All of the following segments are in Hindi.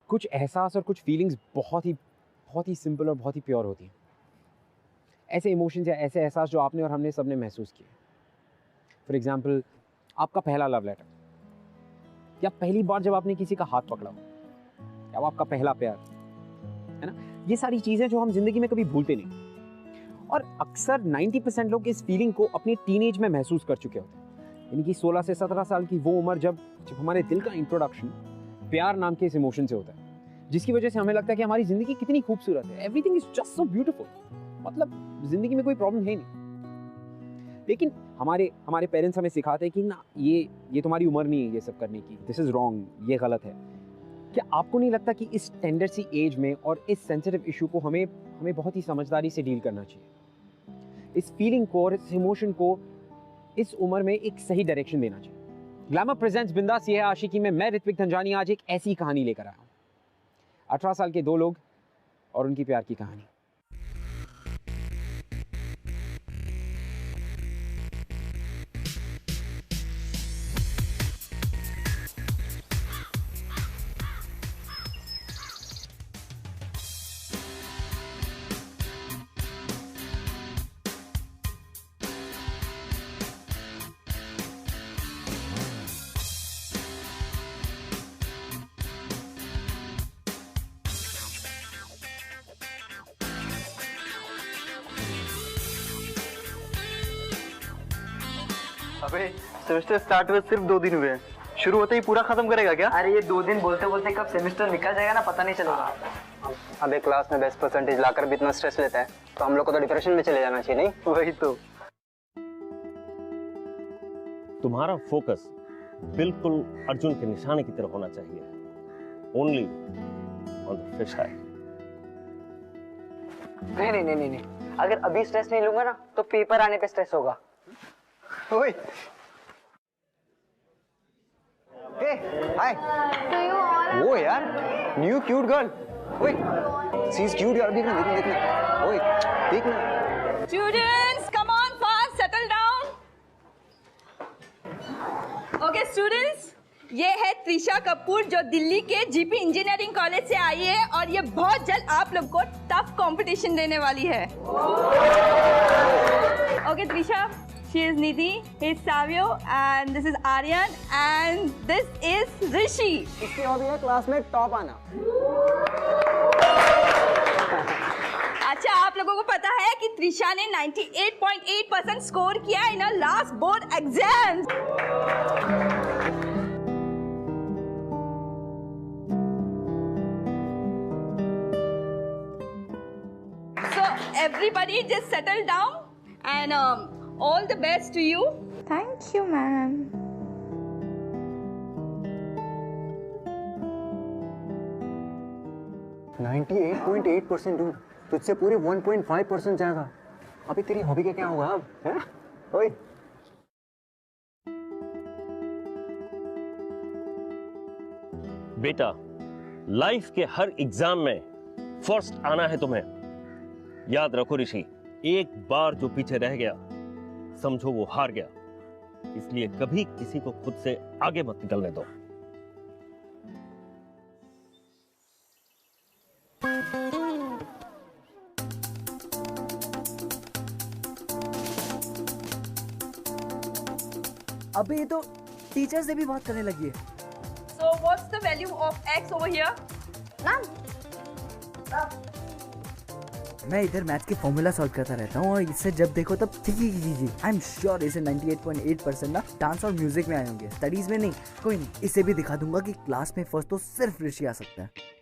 कुछ एहसास और कुछ फीलिंग्स बहुत ही सिंपल और बहुत ही प्योर होती हैं। ऐसे इमोशंस या ऐसे एहसास जो आपने और हमने सबने महसूस किए। फॉर एग्जाम्पल, आपका पहला लव लेटर, या पहली बार जब आपने किसी का हाथ पकड़ा हो, या आपका पहला प्यार, है ना। ये सारी चीज़ें जो हम जिंदगी में कभी भूलते नहीं, और अक्सर 90% लोग इस फीलिंग को अपनी टीनेज में महसूस कर चुके होते हैं। यानी कि 16 से 17 साल की वो उम्र जब हमारे दिल का इंट्रोडक्शन प्यार नाम के इस इमोशन से होता है, जिसकी वजह से हमें लगता है कि हमारी जिंदगी कितनी खूबसूरत है, everything is just so beautiful, मतलब जिंदगी में कोई प्रॉब्लम है नहीं। लेकिन हमारे पेरेंट्स हमें सिखाते हैं कि ना, ये तुम्हारी उम्र नहीं है ये सब करने की, दिस इज रॉन्ग, ये गलत है। क्या आपको नहीं लगता कि इस टेंडर सी एज में और इस सेंसिटिव इशू को हमें बहुत ही समझदारी से डील करना चाहिए, इस फीलिंग को और इस इमोशन को इस उम्र में एक सही डायरेक्शन देना चाहिए। ग्लैमर प्रेजेंट्स बिंदास ये है आशिकी में मैं ऋत्विक धनजानी आज एक ऐसी कहानी लेकर आया हूं, 18 साल के दो लोग और उनकी प्यार की कहानी। अबे सेमेस्टर स्टार्ट हुए सिर्फ 2 दिन हुए हैं, शुरू होते ही पूरा खत्म करेगा क्या? अरे ये 2 दिन बोलते बोलते कब सेमेस्टर निकल जाएगा ना, पता नहीं चलेगा। अबे क्लास में बेस्ट परसेंटेज लाकर भी इतना स्ट्रेस लेता है तो हम लोग को तो डिप्रेशन में चले जाना चाहिए, नहीं? वही तो। तुम्हारा फोकस बिल्कुल अर्जुन के निशाने की तरफ होना चाहिए, ओनली ऑन द फिश आई। नहीं, अगर अभी स्ट्रेस नहीं लूंगा ना तो पेपर आने पे स्ट्रेस होगा। ओए हे हाय, वो यार न्यू क्यूट गर्ल, ओए शी इज क्यूट यार, देखना, ओए देखना। Students, come on fast, settle down. Okay, students, ये है त्रिशा कपूर जो दिल्ली के जीपी इंजीनियरिंग कॉलेज से आई है और ये बहुत जल्द आप लोग को टफ कंपटीशन देने वाली है। Okay, Trisha, she is Nidhi, he is Savio, and this is Aryan, and this is Rishi. इसकी हॉबी है क्लास में टॉप आना। अच्छा, आप लोगों को पता है कि त्रिशा ने 98.8% स्कोर किया in last board exam. So everybody just settle down and all the best to you. Thank you, ma'am. $98.8% तुझसे पूरे 1.5% जाएगा। अभी तेरी हॉबी का क्या होगा अब, हैं? ओए बेटा, लाइफ के हर एग्जाम में फर्स्ट आना है तुम्हें। याद रखो ऋषि, एक बार जो पीछे रह गया समझो वो हार गया, इसलिए कभी किसी को खुद से आगे मत निकलने दो। अबे ये तो टीचर से भी बात करने लगी है। So what's the value of x over here? मैं इधर मैथ के फॉर्मूला सॉल्व करता रहता हूँ और इससे जब देखो तब जी आई एम श्योर इसे 98.8% ना डांस और म्यूजिक में आए होंगे, स्टडीज में नहीं। कोई नहीं, इसे भी दिखा दूंगा कि क्लास में फर्स्ट तो सिर्फ ऋषि आ सकता है।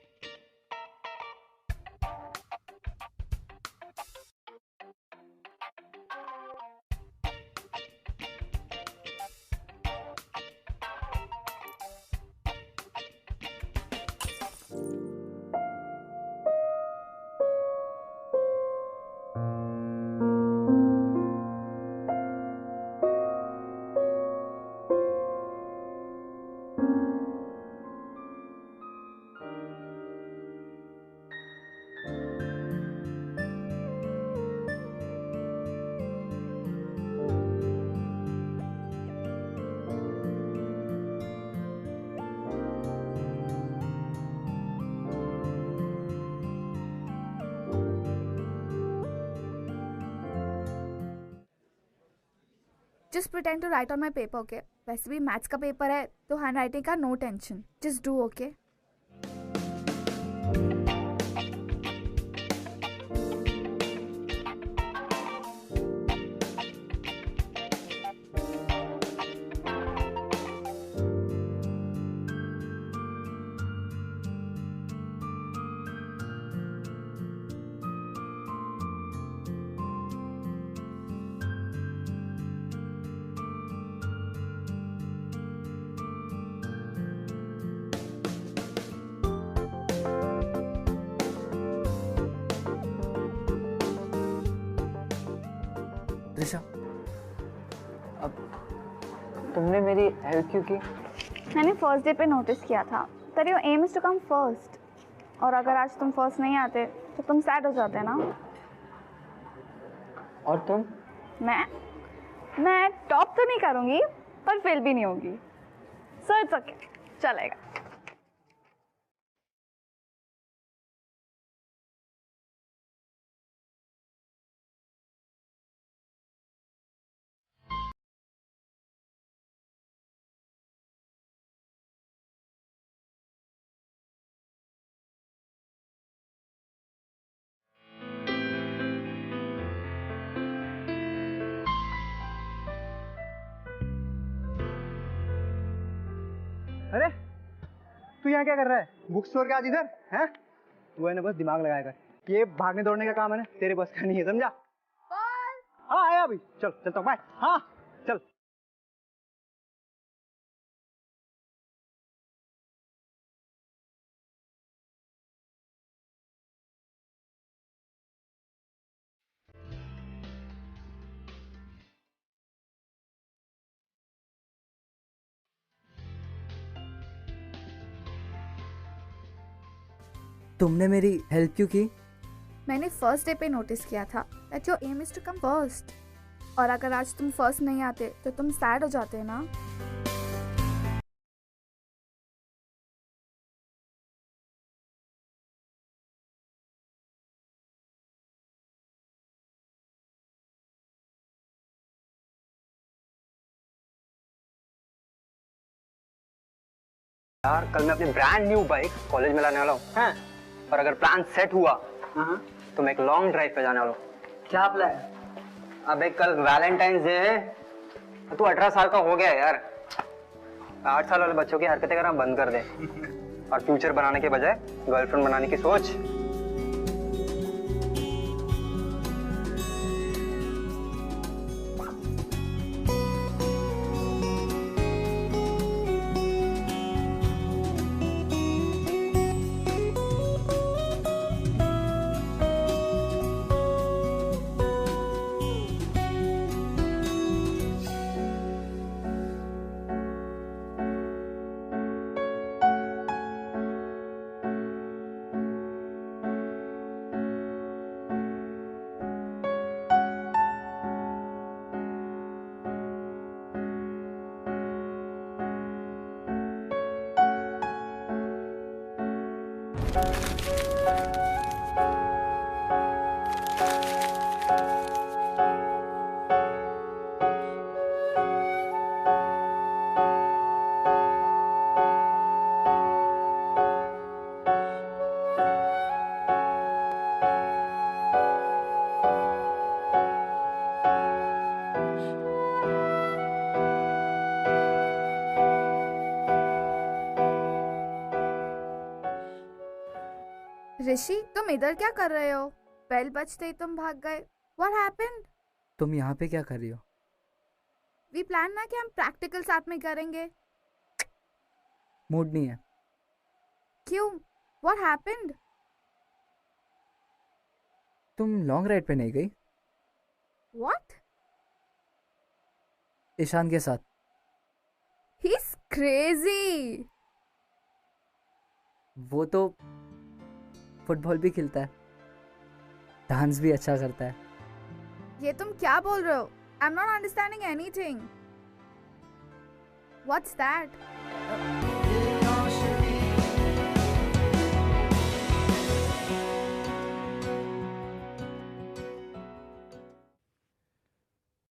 Just pretend to write on my paper, okay? वैसे भी मैथ्स का पेपर है तो हैंड राइटिंग का no tension. Just do, okay? Trisha, तुमने मेरी हेल्प क्यों की? मैंने फर्स्ट डे पे नोटिस किया था that your aim is to come first. और अगर आज तुम फर्स्ट नहीं आते तो तुम सैड हो जाते ना. और तुम? मैं टॉप तो नहीं करूँगी पर फेल भी नहीं होगी. So it's okay. चलेगा. अरे तू यहाँ क्या कर रहा है? बुक स्टोर के आज इधर हैं? तू है ना बस दिमाग लगाया कर. ये भागने दौड़ने का काम है ना, तेरे बस का नहीं है, समझा? हाँ आया अभी. चल चलता हूँ. बाय. हाँ चल. तुमने मेरी हेल्प क्यों की? मैंने फर्स्ट डे पे नोटिस किया था that your aim is to come first. और अगर आज तुम फर्स्ट नहीं आते तो तुम सैड हो जाते ना. यार कल मैं अपनी ब्रांड न्यू बाइक कॉलेज में लाने वाला हूँ. हैं? और अगर प्लान सेट हुआ तो मैं एक लॉन्ग ड्राइव पे जाने वाला हूँ. क्या प्लान? अबे कल वैलेंटाइंस डे है. तू 18 साल का हो गया है यार. 8 साल वाले बच्चों की हरकतें करना बंद कर दे और फ्यूचर बनाने के बजाय गर्लफ्रेंड बनाने की सोच. ऋषि, तुम इधर क्या कर रहे हो? बेल बजते ही तुम भाग गए. What happened? तुम यहाँ पे क्या कर रही हो? We plan ना कि हम प्रैक्टिकल साथ में करेंगे. मूड नहीं है. क्यों? What happened? तुम लॉन्ग राइड पे नहीं गई? What? ईशान के साथ. He's crazy. वो तो फुटबॉल भी खेलता है, डांस भी अच्छा करता है. ये तुम क्या बोल रहे हो? I'm not understanding anything. What's that?